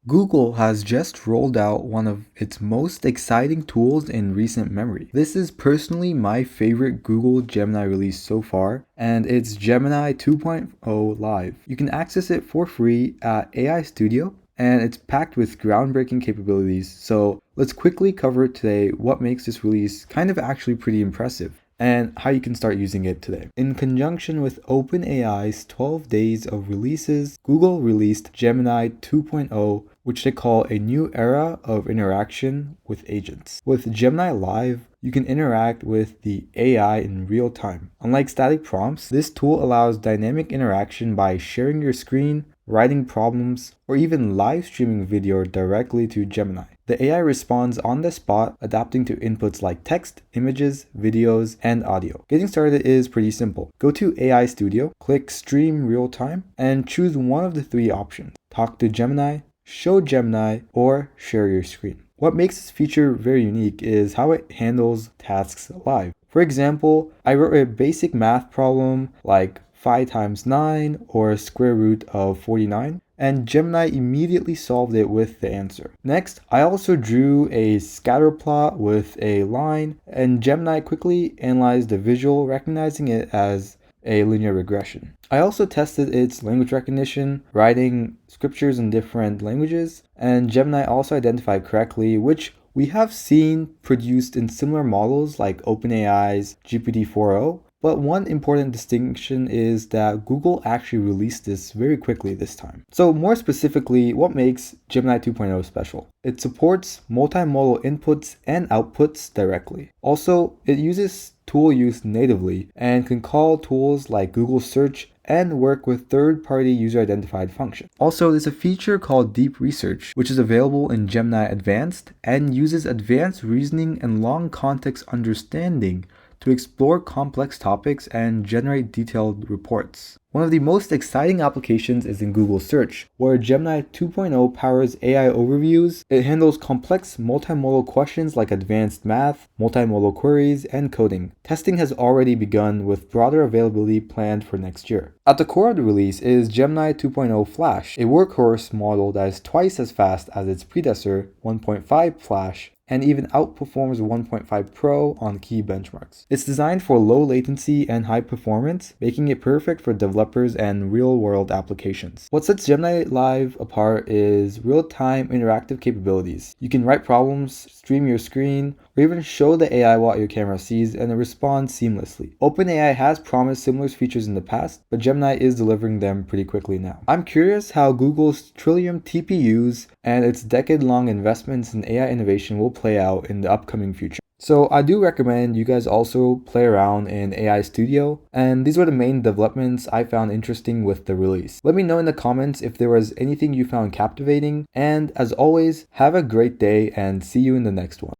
Google has just rolled out one of its most exciting tools in recent memory. This is personally my favorite Google Gemini release so far, and it's Gemini 2.0 Live. You can access it for free at AI Studio, and it's packed with groundbreaking capabilities. So let's quickly cover today what makes this release kind of actually pretty impressive, and how you can start using it today. In conjunction with OpenAI's 12 days of releases, Google released Gemini 2.0, which they call a new era of interaction with agents. With Gemini Live, you can interact with the AI in real time. Unlike static prompts, this tool allows dynamic interaction by sharing your screen, writing problems, or even live streaming video directly to Gemini. The AI responds on the spot, adapting to inputs like text, images, videos, and audio. Getting started is pretty simple. Go to AI Studio, click Stream Real Time, and choose one of the three options: Talk to Gemini, Show Gemini, or Share Your Screen. What makes this feature very unique is how it handles tasks live. For example, I wrote a basic math problem like 5 times 9 or square root of 49, and Gemini immediately solved it with the answer. Next, I also drew a scatter plot with a line, and Gemini quickly analyzed the visual, recognizing it as a linear regression. I also tested its language recognition, writing scriptures in different languages, and Gemini also identified correctly, which we have seen produced in similar models like OpenAI's GPT-4o. But one important distinction is that Google actually released this very quickly this time. So more specifically, what makes Gemini 2.0 special? It supports multimodal inputs and outputs directly. Also, it uses tool use natively and can call tools like Google Search and work with third-party user-identified functions. Also, there's a feature called Deep Research, which is available in Gemini Advanced and uses advanced reasoning and long context understanding to explore complex topics and generate detailed reports. One of the most exciting applications is in Google Search, where Gemini 2.0 powers AI overviews. It handles complex multimodal questions like advanced math, multimodal queries, and coding. Testing has already begun with broader availability planned for next year. At the core of the release is Gemini 2.0 Flash, a workhorse model that is twice as fast as its predecessor, 1.5 Flash, and even outperforms 1.5 Pro on key benchmarks. It's designed for low latency and high performance, making it perfect for developers and real-world applications. What sets Gemini Live apart is real-time interactive capabilities. You can write problems, stream your screen, or even show the AI what your camera sees, and it responds seamlessly. OpenAI has promised similar features in the past, but Gemini is delivering them pretty quickly now. I'm curious how Google's Trillium TPUs and its decade-long investments in AI innovation will play out in the upcoming future. So I do recommend you guys also play around in AI Studio, and these were the main developments I found interesting with the release. Let me know in the comments if there was anything you found captivating, and as always, have a great day and see you in the next one.